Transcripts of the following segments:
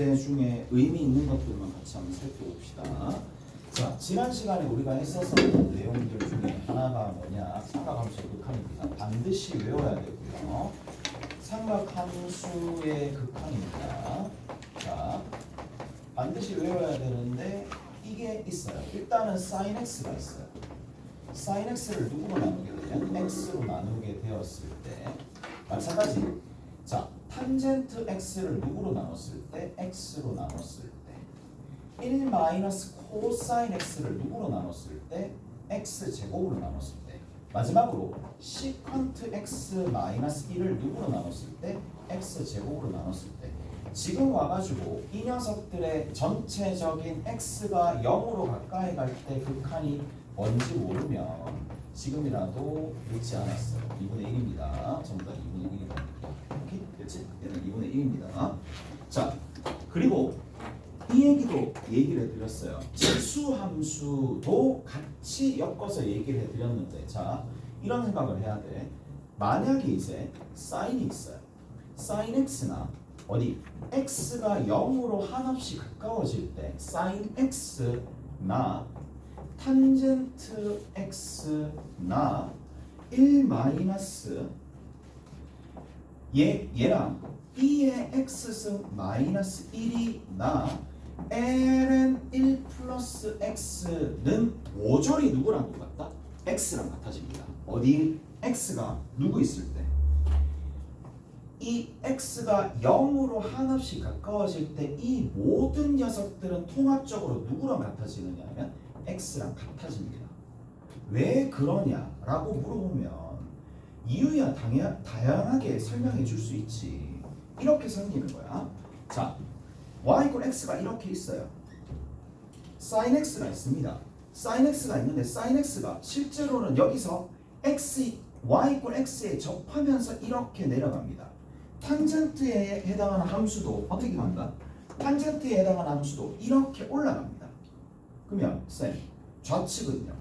문제 중에 의미 있는 것들만 같이 한번 살펴봅시다. 자, 지난 시간에 우리가 했었던 내용들 중에 하나가 뭐냐? 삼각함수의 극한입니다. 반드시 외워야 되고요. 삼각함수의 극한입니다. 자, 반드시 외워야 되는데 이게 있어요. 일단은 sin x가 있어요. sin x를 누구로 나누게 되면 x로 나누게 되었을 때 마찬가지. 자, 탄젠트 x를 누구로 나눴을 때 x로 나눴을 때 1 마이너스 코사인 x를 누구로 나눴을 때 x 제곱으로 나눴을 때 마지막으로 시컨트 x 마이너스 1을 누구로 나눴을 때 x 제곱으로 나눴을 때 지금 와가지고 이 녀석들의 전체적인 x가 0으로 가까이 갈 때 극한이 뭔지 모르면 지금이라도 늦지 않았어요. 2분의 1입니다. 전부 다 2분의 1입니다. 오케이? 됐지? 얘는 2분의 1입니다. 자, 그리고 이 얘기도 얘기를 해드렸어요. 지수함수도 같이 엮어서 얘기를 해드렸는데, 자, 이런 생각을 해야 돼. 만약에 이제 사인이 있어요. sin x나 어디 x가 0으로 한없이 가까워질 때 sin x나 탄젠트 x나 1 마이너스 얘랑 b의 x승 마이너스 1이 나 ln 1 플러스 x는 모조리 누구랑 똑같다? x랑 같아집니다. 어디 x가 누구 있을 때? 이 x가 0으로 한없이 가까워질 때 이 모든 녀석들은 통합적으로 누구랑 같아지느냐 하면 x랑 같아집니다. 왜 그러냐라고 물어보면 이유야 다양하게 설명해 줄 수 있지. 이렇게 생기는 거야. 자, y = x가 이렇게 있어요. sin x가 있습니다. sin x가 있는데 sin x가 실제로는 여기서 y = x에 접하면서 이렇게 내려갑니다. 탄젠트에 해당하는 함수도 어떻게 간다? 탄젠트에 해당하는 함수도 이렇게 올라갑니다. 그러면 쌤, 좌측은요?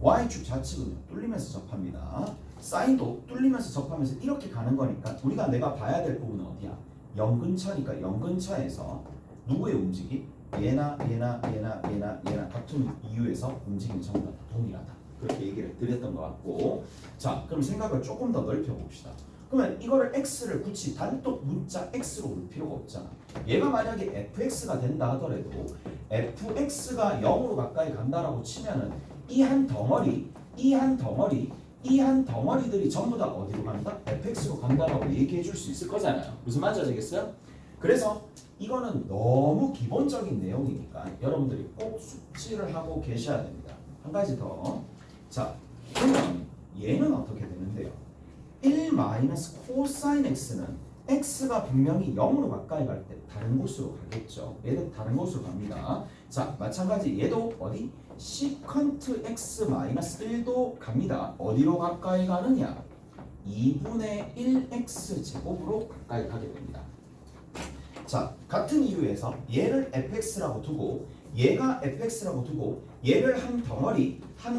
y축 좌측은요? 뚫리면서 접합니다. 사인도 뚫리면서 접하면서 이렇게 가는 거니까 우리가 내가 봐야 될 부분은 어디야? 0 근처니까 0 근처에서 누구의 움직임? 얘나 같은 이유에서 움직임이 전부 다 동일하다. 그렇게 얘기를 드렸던 것 같고, 자, 그럼 생각을 조금 더 넓혀 봅시다. 그러면 이거를 x를 굳이 단독 문자 x로 볼 필요가 없잖아. 얘가 만약에 fx가 된다 하더라도 fx가 0으로 가까이 간다라고 치면은 이 한 덩어리들이 전부 다 어디로 간다? fx로 간다라고 얘기해 줄 수 있을 거잖아요. 무슨 말인지 아시겠어요? 그래서 이거는 너무 기본적인 내용이니까 여러분들이 꼭 숙지를 하고 계셔야 됩니다. 한 가지 더. 자, 그러면 얘는 어떻게 되는데요? 1 마이너스 코사인 x는 x가 분명히 0으로 가까이 갈 때 다른 곳으로 가겠죠. 얘도 다른 곳으로 갑니다. 자, 마찬가지 얘도 어디? 시컨트 x 마이너스 1도 갑니다. 어디로 가까이 가느냐? 2분의 1x 제곱으로 가까이 가게 됩니다. 자, 같은 이유에서 얘를 fx라고 두고 얘가 fx라고 두고 얘를 한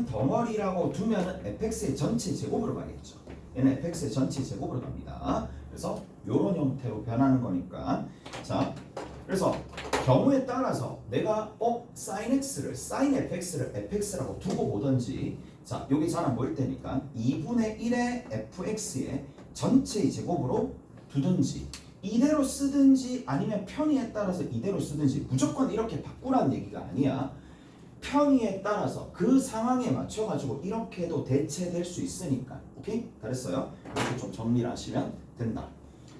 덩어리라고 두면은 fx의 전체 제곱으로 가겠죠. 얘는 fx의 전체 제곱으로 갑니다. 그래서 이런 형태로 변하는 거니까. 자, 그래서 경우에 따라서 내가 sin fx를 fx라고 두고 보든지, 자, 여기 잘 안 보일 테니까 2분의 1의 fx의 전체의 제곱으로 두든지 이대로 쓰든지 아니면 편의에 따라서 이대로 쓰든지, 무조건 이렇게 바꾸라는 얘기가 아니야. 편의에 따라서 그 상황에 맞춰가지고 이렇게도 대체될 수 있으니까. 오케이? 잘했어요? 이렇게 좀 정리를 하시면 된다.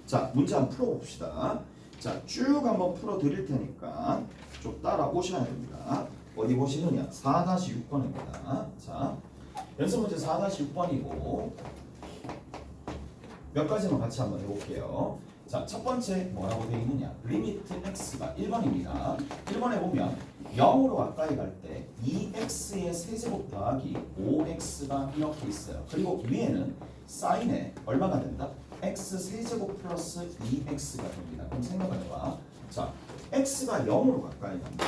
자, 문제 한번 풀어봅시다. 자, 쭉 한번 풀어드릴 테니까 좀 따라오셔야 됩니다. 어디 보시느냐? 4-6번입니다. 자, 연습 문제 4-6번이고 몇 가지만 같이 한번 해볼게요. 자, 첫 번째 뭐라고 되어 있느냐? 리미트 x가 1번입니다. 1번에 보면 0으로 가까이 갈 때 2x의 세제곱 더하기 5x가 이렇게 있어요. 그리고 위에는 사인에 얼마가 된다? x 세제곱 플러스 2x가 됩니다. 그럼 생각을 해봐. 자, x가 0으로 가까이 간다.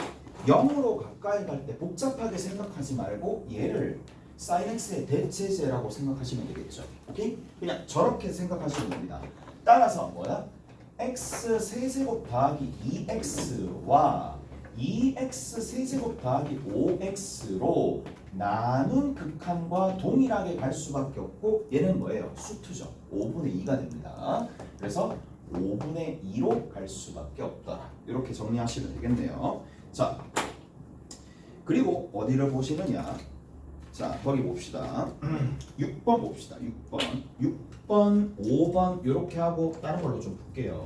0으로 가까이 갈 때 복잡하게 생각하지 말고 얘를 sin x의 대체제라고 생각하시면 되겠죠. 오케이? 그냥 저렇게 생각하시면 됩니다. 따라서 뭐야? x 세제곱 더하기 2x와 2x 세제곱 더하기 5x로 나눈 극한과 동일하게 갈 수밖에 없고 얘는 뭐예요? 수투죠. 5분의 2가 됩니다. 그래서 5분의 2로 갈 수밖에 없다. 이렇게 정리하시면 되겠네요. 자, 그리고 어디를 보시느냐? 자, 거기 봅시다. 6번 봅시다. 6번, 5번 이렇게 하고 다른 걸로 좀 볼게요.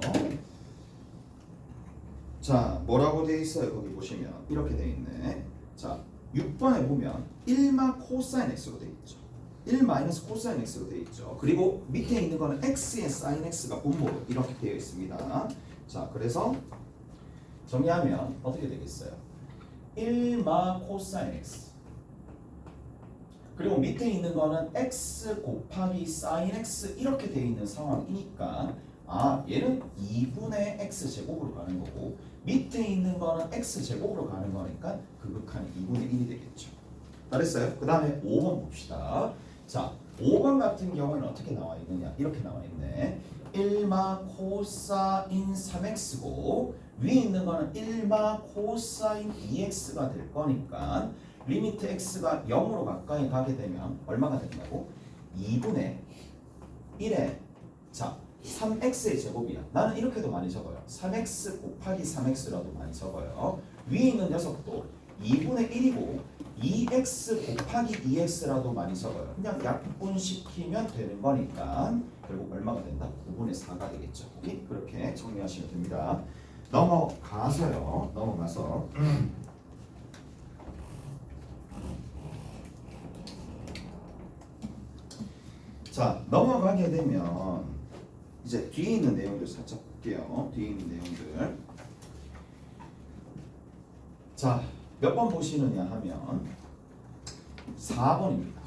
자, 뭐라고 돼 있어요? 거기 보시면 이렇게 돼 있네. 자, 6번에 보면 1마 코사인 x로 돼 있죠. 1 마이너스 코사인 x로 돼 있죠. 그리고 밑에 있는 거는 x의 사인 x가 분모로 이렇게 되어 있습니다. 자, 그래서 정리하면 어떻게 되겠어요? 1마 코사인 x 그리고 밑에 있는 거는 x 곱하기 사인 x 이렇게 되어 있는 상황이니까 얘는 2분의 x제곱으로 가는 거고 밑에 있는 거는 x제곱으로 가는 거니까 그 극한이 2분의 1이 되겠죠. 잘했어요? 그 다음에 5번 봅시다. 자, 5번 같은 경우는 어떻게 나와 있느냐? 이렇게 나와 있네. 1마 코사인 3x고 위에 있는 거는 1마 코사인 2x가 될 거니까 리미트 x가 0으로 가까이 가게 되면 얼마가 된다고? 2분의 1에 자 3x의 제곱이야. 나는 이렇게도 많이 적어요. 3x 곱하기 3x라도 많이 적어요. 위에 있는 녀석도 2분의 1이고 2x 곱하기 2x라도 많이 적어요. 그냥 약분시키면 되는 거니까 결국 얼마가 된다? 9분의 4가 되겠죠. 오케이? 그렇게 정리하시면 됩니다. 넘어가서 자, 넘어가게 되면 이제 뒤에 있는 내용들 살짝 볼게요. 뒤에 있는 내용들. 자, 몇 번 보시느냐 하면 4번입니다.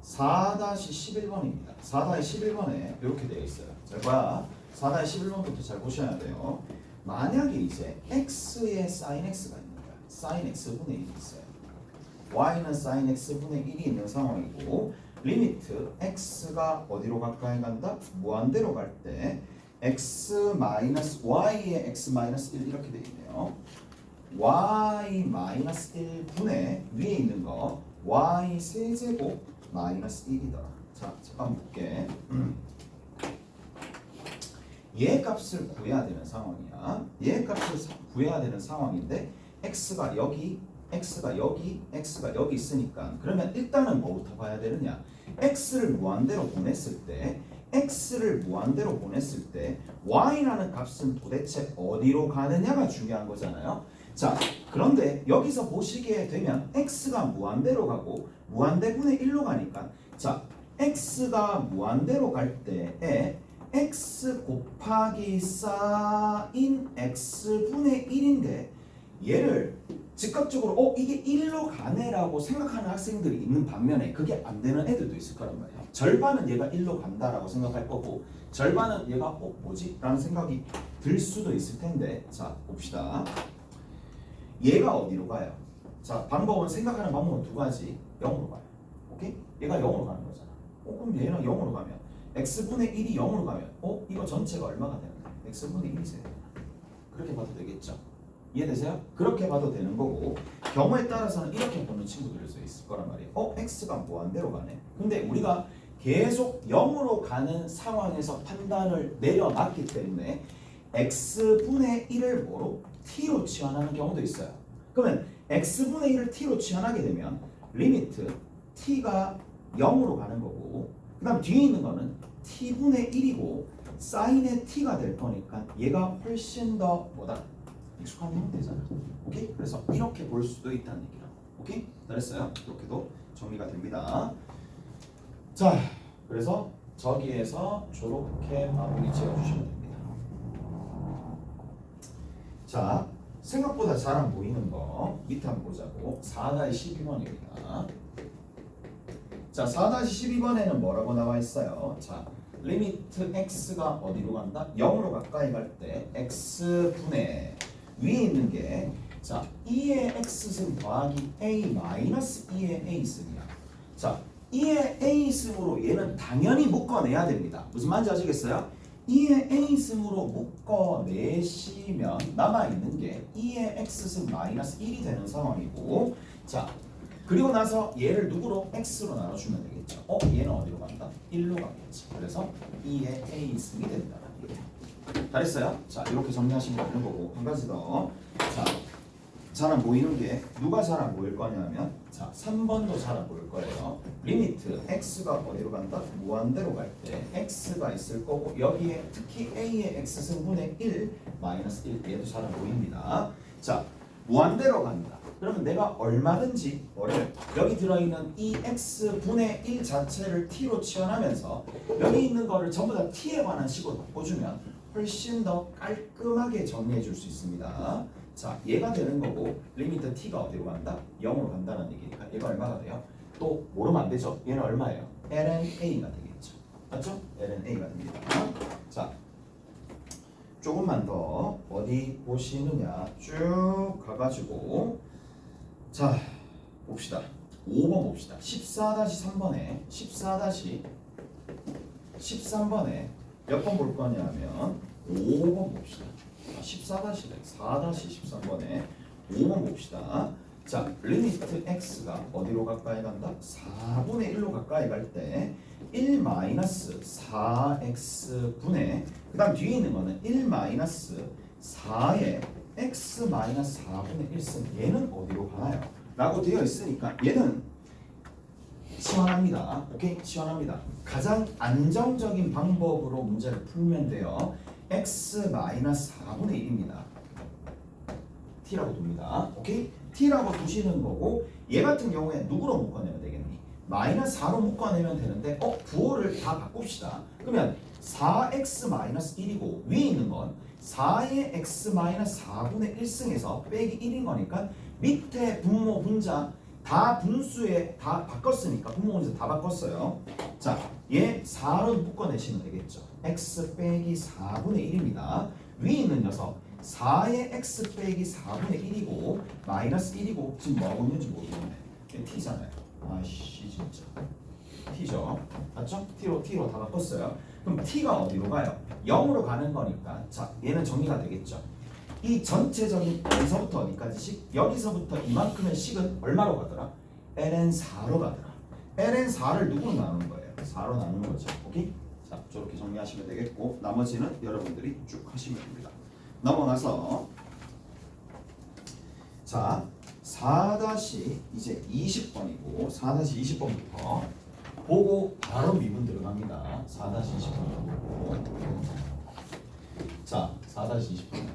4-11번입니다. 4-11번에 이렇게 되어 있어요. 자, 봐. 4-11번부터 잘 보셔야 돼요. 만약에 이제 x에 sin x가 있는 거야. sin x분의 1이 있어요. y는 sin x분의 1이 있는 상황이고 리미트 x가 어디로 가까이 간다? 무한대로 갈 때 x 마이너스 y의 x 마이너스 1 이렇게 돼 있네요. y 마이너스 1분의 위에 있는 거 y 세제곱 마이너스 1이더라. 자, 잠깐 볼게. 얘 값을 구해야 되는 상황이야. 얘 값을 구해야 되는 상황인데 x가 여기 x가 여기 있으니까 그러면 일단은 뭐부터 봐야 되느냐? x를 무한대로 보냈을 때 y라는 값은 도대체 어디로 가느냐가 중요한 거잖아요. 자, 그런데 여기서 보시게 되면 x가 무한대로 가고 무한대분의 1로 가니까 자, x가 무한대로 갈 때에 x 곱하기 사인 x분의 1인데 얘를 즉각적으로 이게 1로 가네라고 생각하는 학생들이 있는 반면에 그게 안 되는 애들도 있을 거란 말이에요. 절반은 얘가 1로 간다라고 생각할 거고 절반은 얘가 뭐지? 라는 생각이 들 수도 있을 텐데 자, 봅시다. 얘가 어디로 가요? 자, 방법은 생각하는 방법은 두 가지. 0으로 가요. 오케이? 얘가 0으로 가는 거잖아. 그럼 얘는 0으로 가면 x분의 1이 0으로 가면 이거 전체가 얼마가 되는데? x분의 1이 세요. 그렇게 봐도 되겠죠? 이해되세요? 그렇게 봐도 되는 거고 경우에 따라서는 이렇게 보는 친구들일 수 있을 거란 말이에요. x가 무한대로 가네. 근데 우리가 계속 0으로 가는 상황에서 판단을 내려놨기 때문에 x분의 1을 뭐로? t로 치환하는 경우도 있어요. 그러면 x분의 1을 t로 치환하게 되면 리미트 t가 0으로 가는 거고 그 다음 뒤에 있는 거는 t분의 1이고 사인의 t가 될 거니까 얘가 훨씬 더 뭐다? 익숙한 형태잖아. 오케이? 그래서 이렇게 볼 수도 있다는 얘기라고. 오케이? 잘했어요? 이렇게도 정리가 됩니다. 자, 그래서 저기에서 저렇게 마무리 지어주시면 됩니다. 자, 생각보다 잘 안 보이는 거 밑에 한번 보자고. 4-12번입니다. 자, 4-12번에는 뭐라고 나와 있어요? 자, 리미트 x가 어디로 간다? 0으로 가까이 갈 때 x분의 위에 있는 게 자, 2의 x승 더하기 a 마이너스 2의 a승이야. 자, 2의 a승으로 얘는 당연히 묶어내야 됩니다. 무슨 말인지 아시겠어요? 2의 a승으로 묶어내시면 남아있는 게 2의 x승 마이너스 1이 되는 상황이고 자 그리고 나서 얘를 누구로? x로 나눠주면 되겠죠. 얘는 어디로 간다? 1로 가겠지. 그래서 2의 a승이 된다는 얘기예요. 잘했어요? 자 이렇게 정리하시면 되는 거고 한 가지 더. 자 잘 안 보이는 게 누가 잘 안 보일 거냐면 자 3번도 잘 안 보일 거예요. 리미트 x가 어디로 간다? 무한대로 갈 때 x가 있을 거고 여기에 특히 a의 x승분의 1 마이너스 1 얘도 잘 안 보입니다. 자 무한대로 간다. 그러면 내가 얼마든지 뭐를 여기 들어있는 이 x분의 1 자체를 t로 치환하면서 여기 있는 거를 전부 다 t에 관한 식으로 바꿔주면 훨씬 더 깔끔하게 정리해 줄 수 있습니다. 자, 얘가 되는 거고 리미트 t가 어디로 간다? 0으로 간다는 얘기니까 얘가 얼마가 돼요? 또 모르면 안 되죠. 얘는 얼마예요? ln a가 되겠죠. 맞죠? ln a가 됩니다. 자, 조금만 더 어디 보시느냐 쭉 가가지고 자 봅시다. 5번 봅시다. 14-3번에 13번에 몇 번 볼 거냐면 5번 봅시다. 4-13번에 5번 봅시다. 자, 리미트 x가 어디로 가까이 간다? 4분의 1로 가까이 갈 때 1 마이너스 4x 분의 그 다음 뒤에 있는 거는 1 마이너스 4의 x 마이너스 4분의 1승 얘는 어디로 가나요? 라고 되어 있으니까 얘는 시원합니다. 오케이? 시원합니다. 가장 안정적인 방법으로 문제를 풀면 돼요. x 마이너스 4분의 1입니다. t라고 둡니다. 오케이? t라고 두시는 거고 얘 같은 경우에 누구로 묶어내면 되겠니? 마이너스 4로 묶어내면 되는데 부호를 다 바꿉시다. 그러면 4x 마이너스 1이고 위에 있는 건 4의 x 마이너스 4분의 1승에서 빼기 1인 거니까 밑에 분모 분자 다 분수에 다 바꿨으니까 분모 분자 다 바꿨어요. 자, 얘 4로 묶어내시면 되겠죠. x 빼기 4분의 1입니다. 위에 있는 녀석 4의 x 빼기 4분의 1이고 마이너스 1이고 지금 뭐하고 있는지 모르겠네. t잖아요. 아씨 진짜 t죠. 맞죠? t로 다 바꿨어요. 그럼 t가 어디로 가요? 0으로 가는 거니까 자 얘는 정리가 되겠죠. 이 전체적인 어디서부터 어디까지씩 여기서부터 이만큼의 식은 얼마로 가더라? ln4로 가더라. ln4를 누구로 나누는 거예요? 4로 나누는 거죠. 오케이? 자 저렇게 정리하시면 되겠고 나머지는 여러분들이 쭉 하시면 됩니다. 넘어가서 자 4-이제 20번이고 4-20번부터 보고 바로 미분 들어갑니다. 4-20번 자 4-20번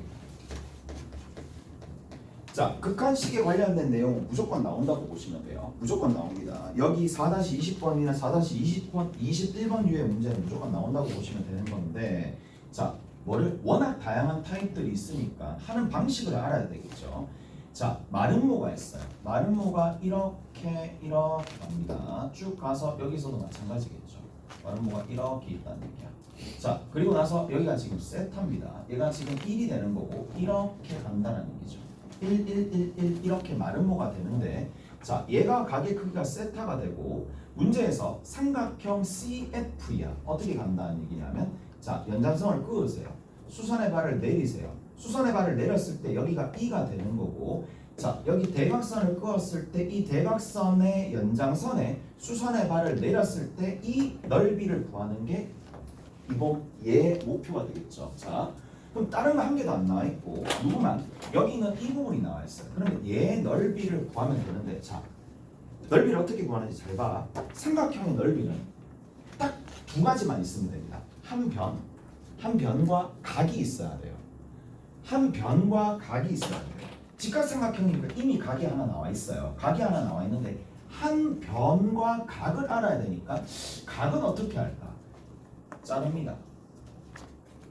자 극한식에 관련된 내용은 무조건 나온다고 보시면 돼요. 무조건 나옵니다. 여기 4-20번이나 4-20번 21번 유의 문제는 무조건 나온다고 보시면 되는 건데 자 뭐를 워낙 다양한 타입들이 있으니까 하는 방식을 알아야 되겠죠. 자, 마름모가 있어요. 마름모가 이렇게 갑니다. 쭉 가서 여기서도 마찬가지겠죠. 마름모가 이렇게 있다는 얘기야. 자, 그리고 나서 여기가 지금 세타입니다. 얘가 지금 1이 되는 거고 이렇게 간다는 얘기죠. 1 이렇게 마름모가 되는데 자, 얘가 가게 크기가 세타가 되고 문제에서 삼각형 CF야. 어떻게 간다는 얘기냐면 자, 연장선을 그으세요. 수선의 발을 내리세요. 수선의 발을 내렸을 때 여기가 E가 되는 거고 자 여기 대각선을 그었을 때 이 대각선의 연장선에 수선의 발을 내렸을 때 이 넓이를 구하는 게 이번 얘 목표가 되겠죠. 자 그럼 다른 거 한 개도 안 나와 있고 누구만 여기는 이 부분이 나와 있어요. 그러면 얘 넓이를 구하면 되는데 자 넓이를 어떻게 구하는지 잘 봐. 삼각형의 넓이는 딱 두 가지만 있으면 됩니다. 한 변과 각이 있어야 돼요. 한 변과 각이 있어야 돼요. 직각삼각형이니까 이미 각이 하나 나와 있어요. 각이 하나 나와 있는데 한 변과 각을 알아야 되니까 각은 어떻게 할까? 자릅니다.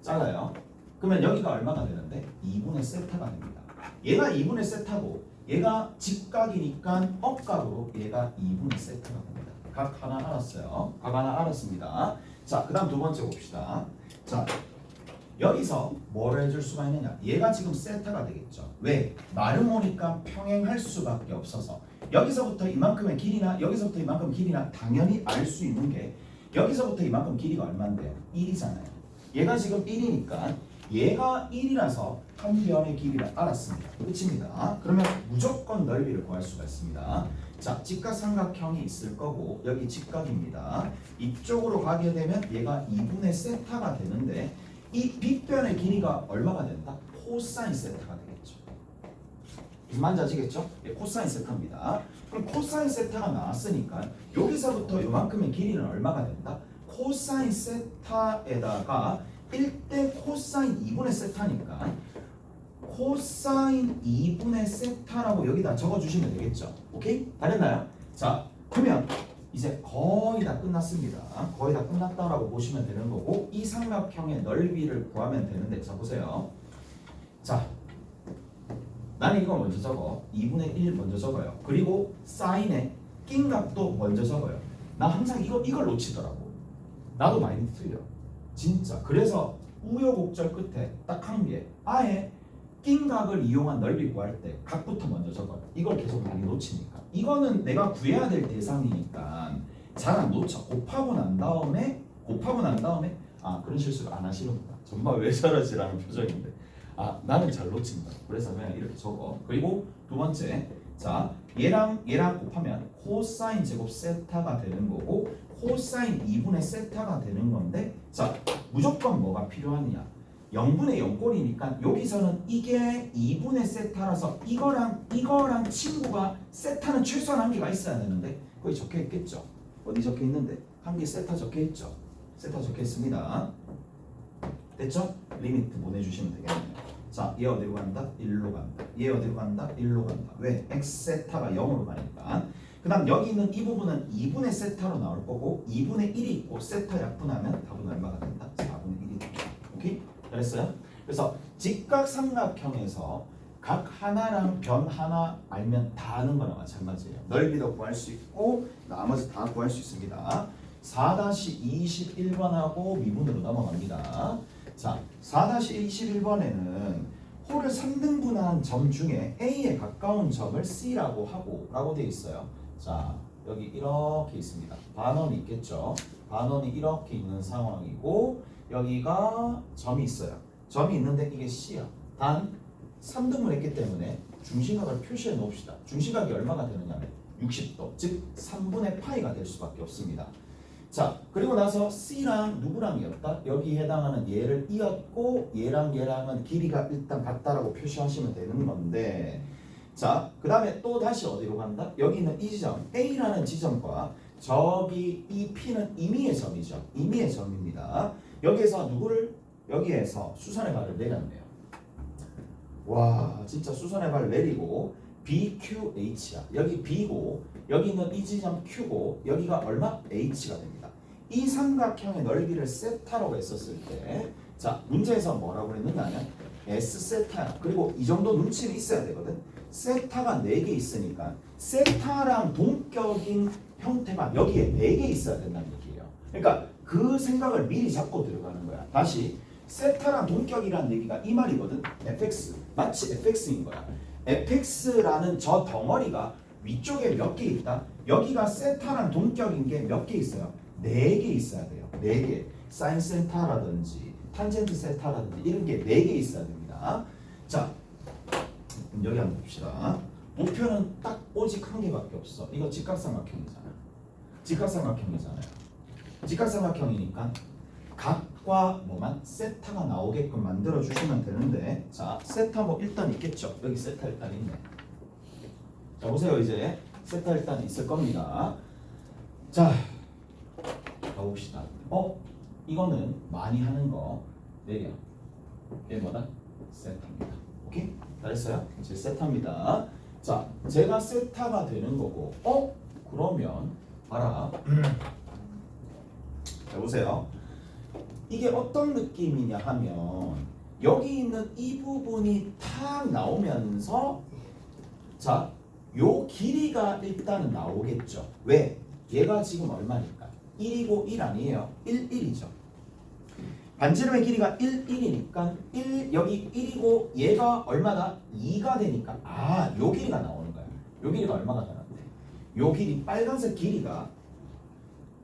잘라요. 그러면 여기가 얼마가 되는데? 2분의 세타가 됩니다. 얘가 2분의 세타고 얘가 직각이니까 억각으로 얘가 2분의 세타가 됩니다. 각 하나 알았어요. 각 하나 알았습니다. 자, 그 다음 두 번째 봅시다. 자, 여기서 뭐를 해줄 수가 있느냐? 얘가 지금 세타가 되겠죠. 왜? 마름모니까 평행할 수밖에 없어서 여기서부터 이만큼의 길이나 여기서부터 이만큼 길이나 당연히 알 수 있는 게 여기서부터 이만큼 길이가 얼마인데요? 1이잖아요. 얘가 지금 1이니까 얘가 1이라서 한 변의 길이를 알았습니다. 끝입니다. 그러면 무조건 넓이를 구할 수가 있습니다. 자, 직각삼각형이 있을 거고 여기 직각입니다. 이쪽으로 가게 되면 얘가 2분의 세타가 되는데 이 빗변의 길이가 얼마가 된다? 코사인 세타가 되겠죠. 무슨 말인지 아시겠죠? 예, 코사인 세타입니다. 그럼 코사인 세타가 나왔으니까 여기서부터 이만큼의 길이는 얼마가 된다? 코사인 세타에다가 1대 코사인 2분의 세타니까 코사인 2분의 세타라고 여기다 적어주시면 되겠죠. 오케이? 다 됐나요? 자, 그러면 이제 거의 다 끝났습니다. 거의 다 끝났다라고 보시면 되는 거고 이 삼각형의 넓이를 구하면 되는데 자 보세요. 자, 나는 이거 먼저 적어. 2분의 1 먼저 적어요. 그리고 사인의 낀 값도 먼저 적어요. 나 항상 이걸 놓치더라고. 나도 많이 틀려. 진짜. 그래서 우여곡절 끝에 딱 한 개. 아예 낀 각을 이용한 넓이 구할 때 각부터 먼저 적어요. 이걸 계속 많이 놓치니까. 이거는 내가 구해야 될 대상이니까 잘 안 놓쳐. 곱하고 난 다음에 아 그런 실수를 안 하시는구나. 정말 왜 저러지라는 표정인데. 아 나는 잘 놓친다. 그래서 그냥 이렇게 적어. 그리고 두 번째, 자 얘랑 곱하면 코사인 제곱 세타가 되는 거고 코사인 2분의 세타가 되는 건데 자 무조건 뭐가 필요하느냐? 0분의 0꼴이니까 여기서는 이게 2분의 세타라서 이거랑 친구가 세타는 최소한 한 개가 있어야 되는데 거기 적혀 있겠죠? 어디 적혀 있는데? 한 개 세타 적혀 있죠? 세타 적혀 있습니다. 됐죠? 리미트 보내주시면 되겠네요. 자, 얘 어디로 간다? 1로 간다. 얘 어디로 간다? 1로 간다. 왜? x 세타가 0으로 가니까. 그 다음 여기 있는 이 부분은 2분의 세타로 나올 거고 2분의 1이 있고 세타 약분하면 답은 얼마가 된다? 4분의 1이 된다. 오케이? 잘했어요? 그래서 직각삼각형에서 각 하나랑 변 하나 알면 다 아는 거나 마찬가지예요. 넓이도 구할 수 있고 나머지 다 구할 수 있습니다. 4-21번하고 미분으로 넘어갑니다. 자, 4-21번에는 홀을 3등분한 점 중에 A에 가까운 점을 C라고 하고 라고 되어 있어요. 자, 여기 이렇게 있습니다. 반원이 있겠죠. 반원이 이렇게 있는 상황이고 여기가 점이 있어요. 점이 있는데 이게 C야. 단 3등분 했기 때문에 중심각을 표시해 놓읍시다. 중심각이 얼마가 되느냐면 60도, 즉 3분의 파이가 될 수밖에 없습니다. 자, 그리고 나서 C랑 누구랑이었다? 여기 해당하는 얘를 이었고 얘랑은 길이가 일단 같다라고 표시하시면 되는 건데 자, 그 다음에 또 다시 어디로 간다? 여기 있는 이 지점 A라는 지점과 저기 이 P는 임의의 점이죠. 임의의 점입니다. 여기에서 여기에서 수선의 발을 내렸네요. 와, 진짜 수선의 발을 내리고 BQH야. 여기 B고 여기 있는 이 지점 Q고 여기가 얼마? H가 됩니다. 이 삼각형의 넓이를 세타라고 했었을 때 자, 문제에서 뭐라고 했느냐 하면 S세타야. 그리고 이 정도 눈치는 있어야 되거든. 세타가 4개 있으니까 세타랑 동격인 형태가 여기에 4개 있어야 된다는 얘기예요. 그러니까 그 생각을 미리 잡고 들어가는 거야. 다시 세타랑 동격이라는 얘기가 이 말이거든. fx 마치 fx인 거야. fx라는 저 덩어리가 위쪽에 몇 개 있다. 여기가 세타랑 동격인 게 몇 개 있어요? 4개 있어야 돼요. 4개. 사인 세타라든지 탄젠트 세타라든지 이런 게 4개 있어야 됩니다. 자, 여기 한번 봅시다. 목표는 딱 오직 한 개밖에 없어. 이거 직각삼각형이잖아. 직각삼각형이잖아요. 직각삼각형이니까 각과 뭐만 세타가 나오게끔 만들어 주시면 되는데 자, 세타 뭐 일단 있겠죠. 여기 세타 일단 있네. 자, 보세요. 이제 세타 일단 있을 겁니다. 자, 가봅시다. 이거는 많이 하는 거 내려. 얘 뭐다? 세타입니다. 오케이? 잘했어요? 이제 세타입니다. 자, 제가 세타가 되는 거고 그러면 봐라. 자, 보세요. 이게 어떤 느낌이냐 하면 여기 있는 이 부분이 탁 나오면서 자, 요 길이가 일단 나오겠죠. 왜? 얘가 지금 얼마니까? 1이고 1 아니에요. 1, 1이죠. 반지름의 길이가 1, 1이니까 1 여기 1이고 얘가 얼마다? 2가 되니까 요 길이가 나오는 거야. 요 길이가 얼마가 되는데? 요 길이 빨간색 길이가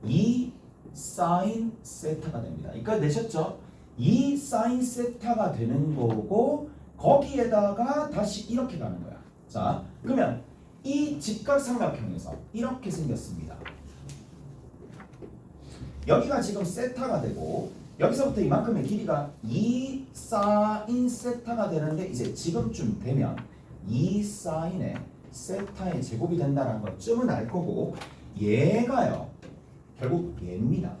2 사인 세타가 됩니다. 이거 내셨죠? 2 사인 세타가 되는 거고 거기에다가 다시 이렇게 가는 거야. 자, 그러면 이 직각삼각형에서 이렇게 생겼습니다. 여기가 지금 세타가 되고 여기서부터 이만큼의 길이가 2 사인 세타가 되는데 이제 지금쯤 되면 2 사인의 세타의 제곱이 된다는 것쯤은 알 거고 얘가요 결국 얘입니다.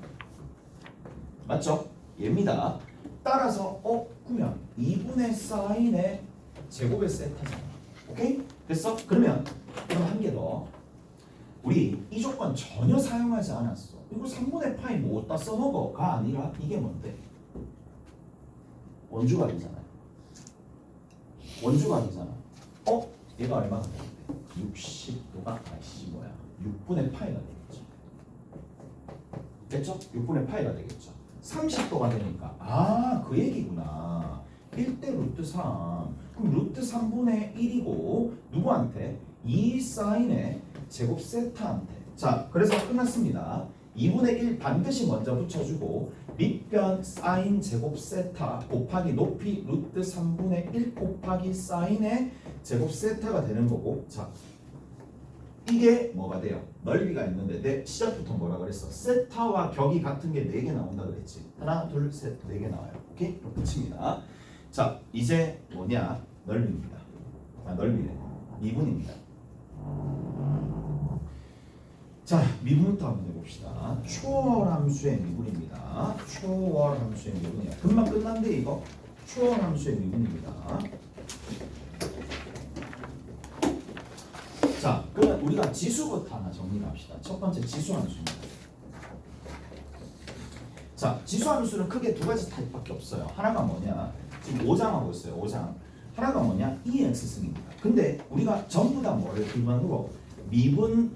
맞죠? 얘입니다. 따라서 그러면 2분의 사인의 제곱의 세타잖아. 오케이? 됐어? 그럼 한 개 더. 우리 이 조건 전혀 사용하지 않았어. 이거 3분의 파이 뭐 어디다 써먹어가 아니라 이게 뭔데? 원주각이잖아요. 원주각이잖아. 얘가 얼마가 되는데? 60도가 아이씨 뭐야? 6분의 파이가 되겠죠. 됐죠? 6분의 파이가 되겠죠. 30도가 되니까 그 얘기구나. 1대 루트 3. 그럼 루트 3분의 1이고 누구한테? 2 사인의 제곱 세타한테. 자, 그래서 끝났습니다. 2분의 1 반드시 먼저 붙여주고 밑변 사인 제곱 세타 곱하기 높이 루트 3분의 1 곱하기 사인의 제곱 세타가 되는 거고 자, 이게 뭐가 돼요? 넓이가 있는데 내 시작부터 뭐라 그랬어? 세타와 격이 같은 게 4개 나온다 그랬지. 하나, 둘, 셋, 4개 나와요. 오케이? 이렇게 붙입니다. 자, 이제 뭐냐? 넓이입니다. 넓이네. 미분입니다. 자, 미분부터 한번 해봅시다. 초월함수의 미분입니다. 초월함수의 미분이야. 금방 끝난데 이거? 초월함수의 미분입니다. 자, 그러면 우리가 지수부터 하나 정리를 합시다. 첫 번째 지수함수입니다. 자, 지수함수는 크게 두 가지 타입밖에 없어요. 하나가 뭐냐? 지금 5장 하고 있어요. 5장. 하나가 뭐냐? EX승입니다. 근데 우리가 전부 다 뭐를 기반으로 미분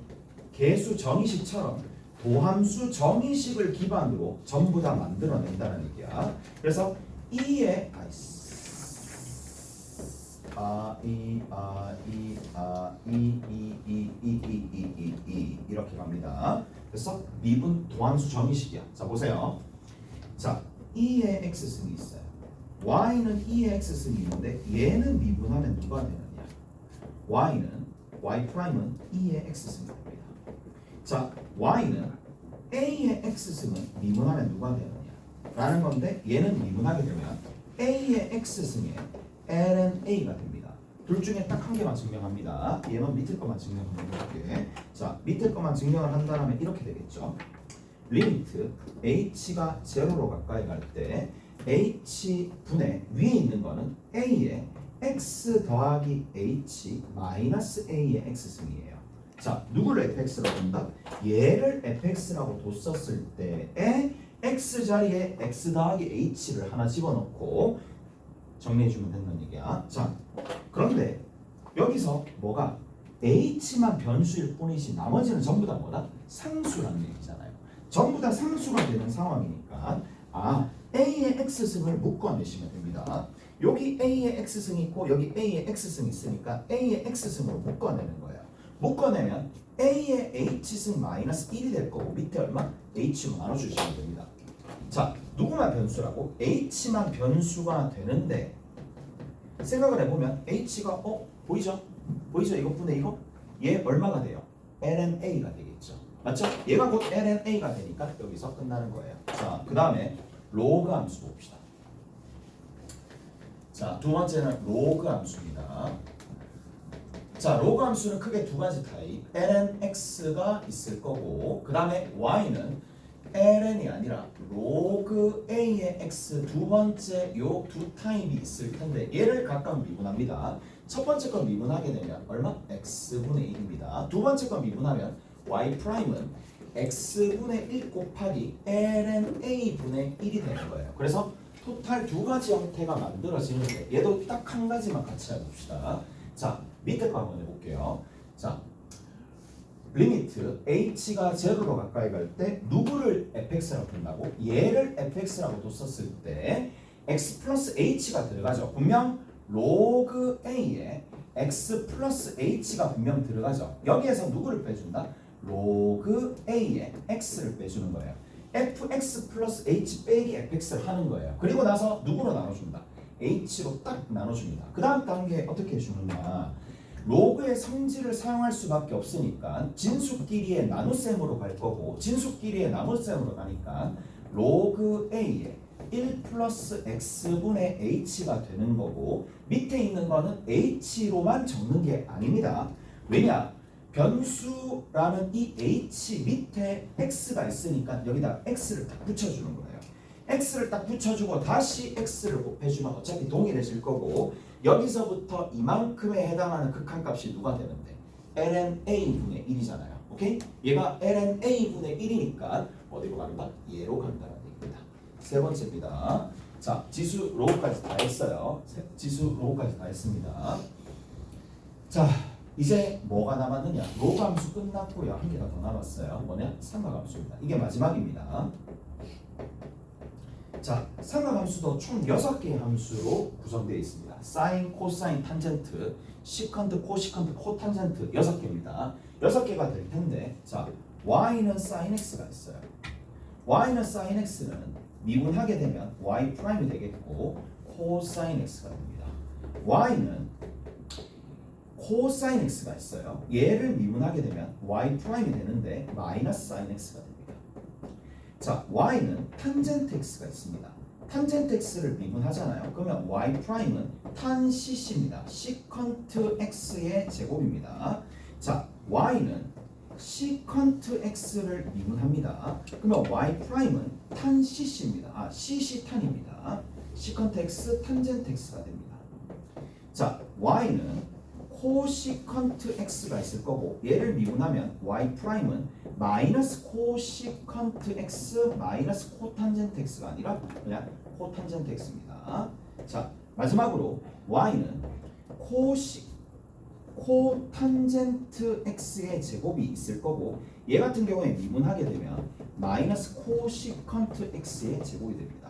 계수 정의식처럼 도함수 정의식을 기반으로 전부 다 만들어낸다는 얘기야. 그래서 E의 이렇게 갑니다. 그래서 미분 도함수 정의식이야. 자, 보세요. 자, E의 X승이 있어요. Y는 E의 X승이 있는데 얘는 미분하면 누가 되느냐? Y'은 E의 X승이 됩니다. 자, Y는 A의 X승은 미분하면 누가 되느냐? 라는 건데 얘는 미분하게 되면 A의 X승에 ln A가 됩니다. 둘 중에 딱 한 개만 증명합니다. 얘만 밑에 것만 증명하면 이렇게. 자, 밑에 것만 증명을 한다면 이렇게 되겠죠. 리미트 h가 제로로 가까이 갈 때 h분의 위에 있는 거는 a의 x 더하기 h 마이너스 a의 x승이에요. 자, 누구를 fx라고 한다? 얘를 fx라고 뒀었을 때에 x 자리에 x 더하기 h를 하나 집어넣고 정리해주면 된다는 얘기야. 자, 그런데 여기서 뭐가 h만 변수일 뿐이지 나머지는 전부 다 뭐다? 상수라는 얘기잖아요. 전부 다 상수가 되는 상황이니까 a의 x승을 묶어내시면 됩니다. 여기 a의 x승이 있고 여기 a의 x승이 있으니까 a의 x승으로 묶어내는 거예요. 묶어내면 a의 h승 마이너스 1이 될 거고 밑에 얼마? h만 나눠주시면 됩니다. 자, 누구만 변수라고? h만 변수가 되는데 생각을 해보면 h가 보이죠? 보이죠? 이것분의 이거? 얘 얼마가 돼요? ln a가 되겠죠. 맞죠? 얘가 곧 ln a가 되니까 여기서 끝나는 거예요. 자, 그 다음에 로그 함수 봅시다. 자, 두 번째는 로그 함수입니다. 자, 로그 함수는 크게 두 가지 타입 ln x가 있을 거고 그 다음에 y는 ln이 아니라 로그 a의 x 두 번째 요 두 타입이 있을 텐데 얘를 각각 미분합니다. 첫 번째 건 미분하게 되면 얼마? x분의 1입니다. 두 번째 건 미분하면 y'은 x분의 1 곱하기 ln a분의 1이 되는 거예요. 그래서 토탈 두 가지 형태가 만들어지는데 얘도 딱 한 가지만 같이 해봅시다. 자, 밑에 거 한번 해볼게요. 자, 리미트 h가 제로로 가까이 갈 때 누구를 fx라고 둔다고? 얘를 fx라고 뒀었을 때 x 플러스 h가 들어가죠. 분명 로그 a에 x 플러스 h가 분명 들어가죠. 여기에서 누구를 빼준다? 로그 a에 x를 빼주는 거예요. fx 플러스 h 빼기 fx를 하는 거예요. 그리고 나서 누구로 나눠준다? h로 딱 나눠줍니다. 그 다음 단계 어떻게 해주느냐? 로그의 성질을 사용할 수밖에 없으니까 진수끼리의 나눗셈으로 갈 거고, 진수끼리의 나눗셈으로 가니까 로그 a에 1 플러스 x분의 h가 되는 거고, 밑에 있는 거는 h로만 적는 게 아닙니다. 왜냐? 변수라는 이 h 밑에 x가 있으니까 여기다 x를 딱 붙여주는 거예요. x를 딱 붙여주고 다시 x를 곱해주면 어차피 동일해질 거고, 여기서부터 이만큼에 해당하는 극한값이 누가 되는데? ln a분의 1이잖아요. 오케이? 얘가 ln a분의 1이니까 어디로 간다? 얘로 간다는 얘기입니다. 세 번째입니다. 자, 지수 로우까지 다 했어요. 지수 로우까지 다 했습니다. 자, 이제 뭐가 남았느냐? 로그 함수 끝났고요. 한 개가 더 남았어요. 뭐냐? 삼각함수입니다. 이게 마지막입니다. 자, 삼각함수도 총 6개의 함수로 구성되어 있습니다. 사인, 코사인, 탄젠트, 시컨트, 코시컨트, 코탄젠트 6개입니다. 6개가 될 텐데, 자, y는 sin x가 있어요. y는 sin x는 미분하게 되면 y 프라임이 되겠고, 코사인 x가 됩니다. y는 코사인 x가 있어요. 얘를 미분하게 되면 y 프라임이 되는데 마이너스 sin x가 됩니다. 자, y는 탄젠트 x가 있습니다. 탄젠트 x를 미분하잖아요. 그러면 y 프라임은 탄 cc입니다. 시컨트 x의 제곱입니다. 자, y는 시컨트 x를 미분합니다. 그러면 y 프라임은 탄 cc입니다. cc 탄입니다. 시컨트 x 탄젠트 x가 됩니다. 자, y는 코시컨트 x가 있을 거고, 얘를 미분하면 y 프라임은 마이너스 코시컨트 x 마이너스 코탄젠트 x가 아니라 그냥 코탄젠트 x입니다. 자, 마지막으로 y는 코탄젠트 x의 제곱이 있을 거고, 얘 같은 경우에 미분하게 되면 마이너스 코시컨트 x의 제곱이 됩니다.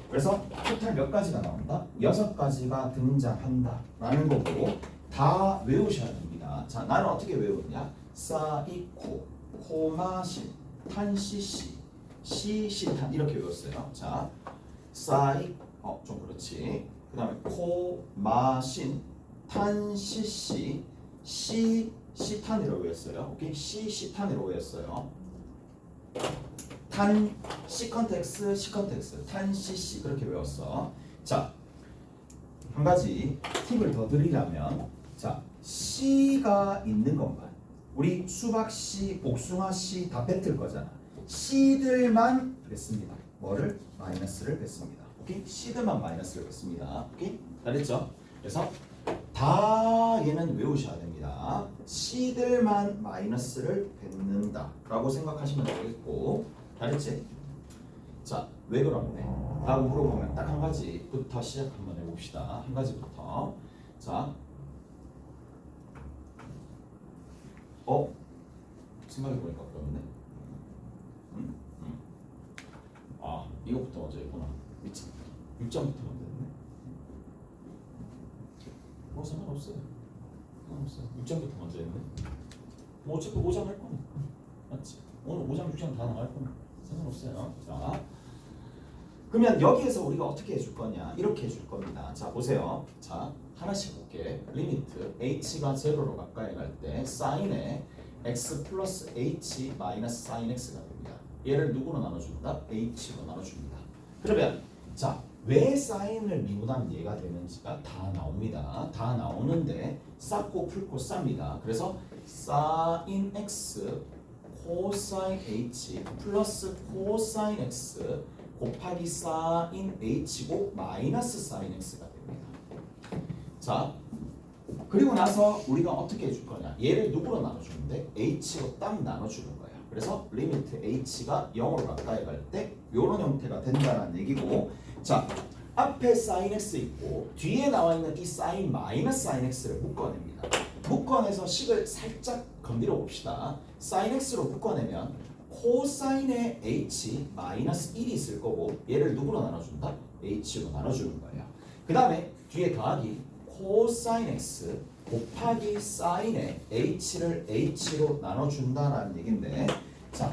그래서 토탈 몇 가지가 나온다? 6가지가 등장한다 라는 거고, 다 외우셔야 됩니다. 자, 나는 어떻게 외우느냐? 사이코, 코마신, 탄시시, 시시탄 이렇게 외웠어요. 자, 좀 그렇지. 그 다음에 코마신, 탄시시, 시시탄이라고 외웠어요. 오케이? 시시탄이라고 외웠어요. 탄 시컨트 x, 시컨트 x, 탄시시 그렇게 외웠어. 자, 한 가지 팁을 더 드리려면, 자, C가 있는 것만, 우리 수박 C, 복숭아 C 다 뱉을 거잖아. C들만 뱉습니다. 뭐를? 마이너스를 뱉습니다. 오케이? C들만 마이너스를 뱉습니다. 오케이? 잘했죠? 그래서 다 얘는 외우셔야 됩니다. C들만 마이너스를 뱉는다 라고 생각하시면 되겠고, 잘했지? 자, 왜 그러는데? 라고 물어보면 딱 한 가지부터 시작 한번 해봅시다. 한 가지부터. 자, 생각해보니까 어렵네. 아, 이거부터 먼저 했구나. 미친. 6점부터 먼저 했네. 상관없어요. 상관없어요. 6점부터 먼저 했네. 뭐 어차피 5점 할 거니까. 맞지? 오늘 5점, 6점 다 나갈 거니까. 상관없어요. 자, 그러면 여기에서 우리가 어떻게 해줄 거냐? 이렇게 해줄 겁니다. 자, 보세요. 자, 하나씩 볼게. 리미트 h가 0로 가까이 갈 때 사인에 x 플러스 h 마이너스 사인 x가 됩니다. 얘를 누구로 나눠준다? h로 나눠줍니다. 그러면 자, 왜 사인을 미분하면 얘가 되는지가 다 나옵니다. 다 나오는데 쌓고 풀고 쌉니다. 그래서 사인 x 코사인 h 플러스 코사인 x 곱하기 사인 h고 마이너스 사인 x가 됩니다. 자, 그리고 나서 우리가 어떻게 해줄 거냐? 얘를 누구로 나눠주는데? h로 딱 나눠주는 거예요. 그래서 리미트 h가 0으로 가까이 갈 때 이런 형태가 된다는 얘기고, 자, 앞에 sin x 있고 뒤에 나와 있는 이 sin 마이너스 sin x를 묶어냅니다. 묶어내서 식을 살짝 건드려 봅시다. sin x로 묶어내면 코사인의 h 마이너스 1이 있을 거고, 얘를 누구로 나눠준다? h로 나눠주는 거예요. 그 다음에 뒤에 더하기 코사인 x 곱하기 사인의 h를 h로 나눠준다라는 얘기인데, 자,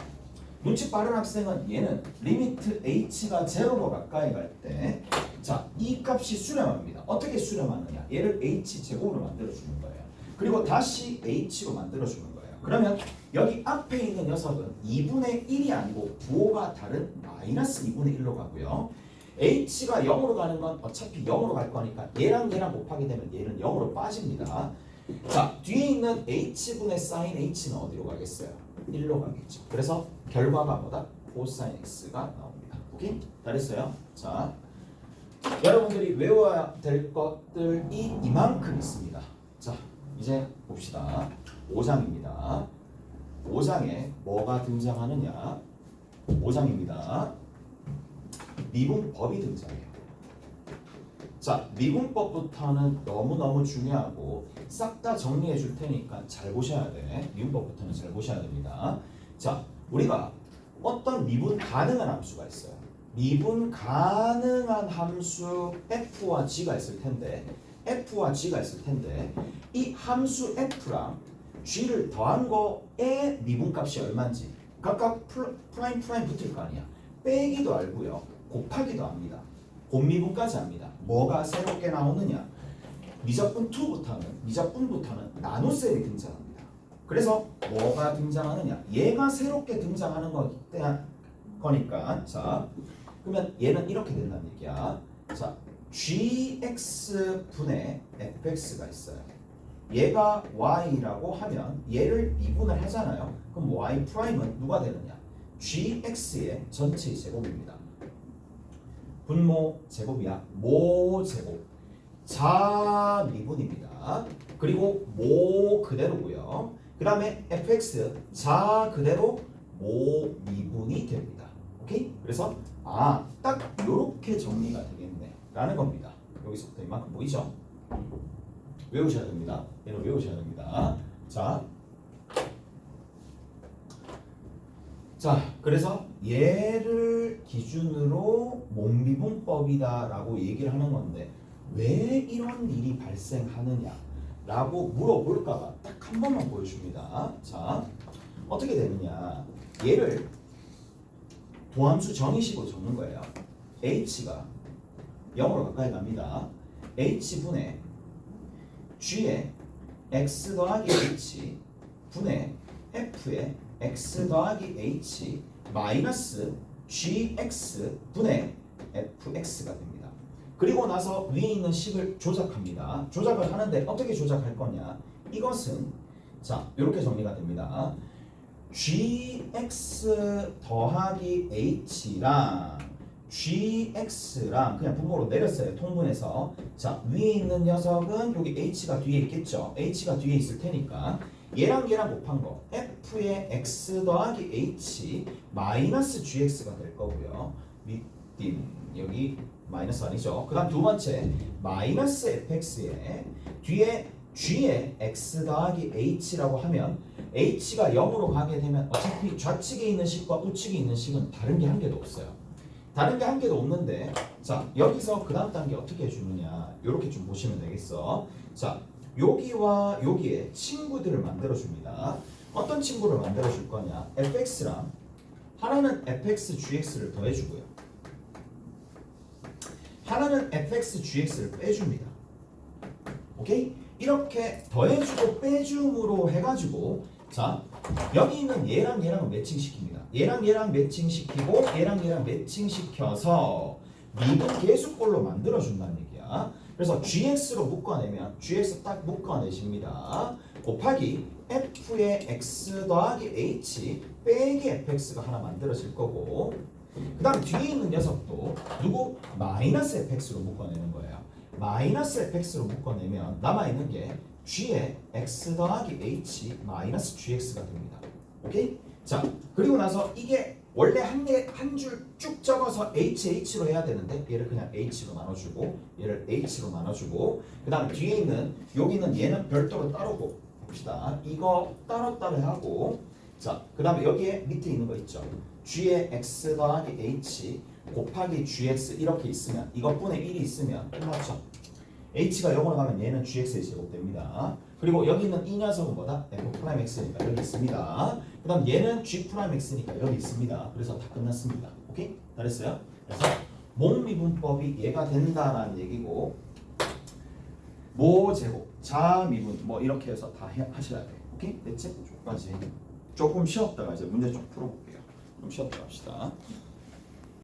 눈치 빠른 학생은 얘는 리미트 h가 제로로 가까이 갈 때 자, 이 값이 수렴합니다. 어떻게 수렴하느냐? 얘를 h 제곱으로 만들어주는 거예요. 그리고 다시 h로 만들어주는 거예요. 그러면 여기 앞에 있는 녀석은 2분의 1이 아니고 부호가 다른 마이너스 2분의 1로 가고요. h가 0으로 가는 건 어차피 0으로 갈 거니까 얘랑 곱하게 되면 얘는 0으로 빠집니다. 자, 뒤에 있는 h분의 sin h는 어디로 가겠어요? 1로 가겠죠. 그래서 결과가 뭐다? 코사인 x가 나옵니다. 오케이? 잘했어요. 자, 여러분들이 외워야 될 것들이 이만큼 있습니다. 자, 이제 봅시다. 5장입니다. 5장에 뭐가 등장하느냐? 5장입니다. 미분법이 등장해요. 자, 미분법부터는 너무너무 중요하고 싹 다 정리해 줄 테니까 잘 보셔야 돼. 미분법부터는 잘 보셔야 됩니다. 자, 우리가 어떤 미분 가능한 함수가 있어요. 미분 가능한 함수 f와 g가 있을 텐데 이 함수 f랑 g를 더한 거의 미분값이 얼마인지 각각 프라임 붙을 거 아니야. 빼기도 알고요. 곱하기도 합니다. 곱미분까지 합니다. 뭐가 새롭게 나오느냐? 미적분부터는 나눗셈이 등장합니다. 그래서 뭐가 등장하느냐? 얘가 새롭게 등장하는 거니까 자, 그러면 얘는 이렇게 된다는 얘기야. 자, gx분의 fx가 있어요. 얘가 y라고 하면 얘를 미분을 하잖아요. 그럼 y 프라임은 누가 되느냐? gx의 전체 제곱입니다. 분모 제곱이야. 모 제곱. 자 미분입니다. 그리고 모 그대로고요. 그 다음에 fx 자 그대로 모 미분이 됩니다. 오케이? 그래서 딱 요렇게 정리가 되겠네 라는 겁니다. 여기서부터 이만큼 보이죠? 외우셔야 됩니다. 얘는 외우셔야 됩니다. 자, 그래서 얘를 기준으로 몸미분법이다라고 얘기를 하는 건데 왜 이런 일이 발생하느냐 라고 물어볼까봐 딱 한 번만 보여줍니다. 자, 어떻게 되느냐? 얘를 도함수 정의식으로 적는 거예요. h가 0으로 가까이 갑니다. h분의 g의 x 더하기 h 분의 f의 x 더하기 h 마이너스 gx 분의 fx가 됩니다. 그리고 나서 위에 있는 식을 조작합니다. 조작을 하는데 어떻게 조작할 거냐? 이것은 자 이렇게 정리가 됩니다. gx 더하기 h랑 gx랑 그냥 분모로 내렸어요. 통분해서 자 위에 있는 녀석은 여기 h가 뒤에 있겠죠. h가 뒤에 있을 테니까 얘랑 곱한 거 f의 x 더하기 h 마이너스 gx가 될 거고요. 밑딘 여기 마이너스 아니죠. 그 다음 두 번째 마이너스 fx에 뒤에 g의 x 더하기 h라고 하면 h가 0으로 가게 되면 어차피 좌측에 있는 식과 우측에 있는 식은 다른 게 한 개도 없어요. 다른 게 한 개도 없는데 자 여기서 그 다음 단계 어떻게 해주느냐 이렇게 좀 보시면 되겠어. 자 여기와 여기에 친구들을 만들어줍니다. 어떤 친구를 만들어줄 거냐? fx랑 하나는 fx gx를 더해주고요. 하나는 fx gx를 빼줍니다. 오케이? 이렇게 더해주고 빼줌으로 해가지고 자 여기 있는 얘랑은 매칭시킵니다. 얘랑 매칭시키고 얘랑 매칭시켜서 미분 계수꼴로 만들어준다는 얘기야. 그래서 gx로 묶어내면 gx 딱 묶어내십니다. 곱하기 f의 x 더하기 h 빼기 fx가 하나 만들어질 거고 그 다음 뒤에 있는 녀석도 누구? 마이너스 fx로 묶어내는 거예요. 마이너스 fx로 묶어내면 남아있는 게 g의 x 더하기 h 마이너스 gx가 됩니다. 오케이? 자 그리고 나서 이게 원래 한 줄 쭉 적어서 h로 해야 되는데 얘를 그냥 h로 나눠주고 얘를 h로 나눠주고 그 다음에 뒤에 있는 여기는 얘는 별도로 따로고 봅시다. 이거 따로 하고 자 그 다음에 여기에 밑에 있는 거 있죠. g의 x 더하기 h 곱하기 gx 이렇게 있으면 이것분의 1이 있으면 끝났죠. h가 0으로 가면 얘는 gx의 제곱됩니다. 그리고 여기 있는 이 녀석은 뭐다? f'x니까 여기 있습니다. 그 다음 얘는 g'x니까 여기 있습니다. 그래서 다 끝났습니다. 오케이? 잘했어요? 그래서 몽미분법이 얘가 된다라는 얘기고 모제곱, 자미분 뭐 이렇게 해서 다 하셔야 돼요. 오케이? 됐지? 여기까지 조금 쉬었다가 이제 문제 좀 풀어볼게요. 좀 쉬었다 합시다.